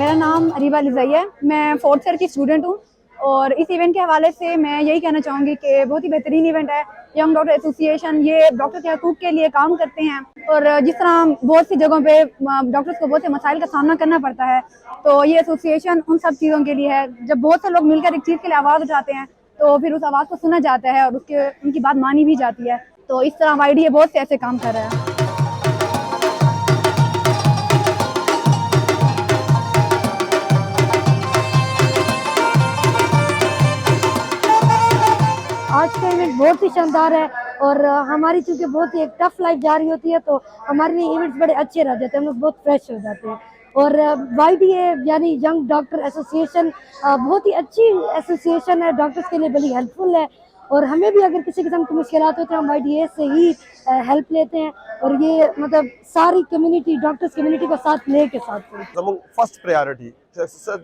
मेरा नाम अरीबा लिज़ाई है, मैं 4th ईयर की स्टूडेंट हूँ और इस इवेंट के हवाले से मैं यही कहना चाहूँगी कि बहुत ही बेहतरीन इवेंट है। यंग डॉक्टर एसोसिएशन ये डॉक्टर के हकूक़ के लिए काम करते हैं और जिस तरह बहुत सी जगहों पे डॉक्टर्स को बहुत से मसाइल का सामना करना पड़ता है, तो ये एसोसिएशन उन सब चीज़ों के लिए है। जब बहुत से लोग मिलकर एक चीज़ के लिए आवाज़ उठाते हैं तो फिर उस आवाज़ को सुना जाता है और उनकी बात मानी भी जाती है। तो इस तरह YDA बहुत से ऐसे काम कर रहा है। आज का इवेंट बहुत ही शानदार है और हमारी चूँकि बहुत ही एक टफ लाइफ जा रही होती है तो हमारे लिए इवेंट्स बड़े अच्छे रह जाते हैं, हम लोग बहुत फ्रेश हो जाते हैं। और YDA यानी यंग डॉक्टर एसोसिएशन बहुत ही अच्छी एसोसिएशन है, डॉक्टर्स के लिए बड़ी हेल्पफुल है और हमें भी अगर किसी किस्म की मुश्किलात होती है हम YDA से ही हेल्प लेते हैं और ये मतलब सारी कम्युनिटी डॉक्टर्स कम्युनिटी को साथ लेके साथ फर्स्ट प्रायोरिटी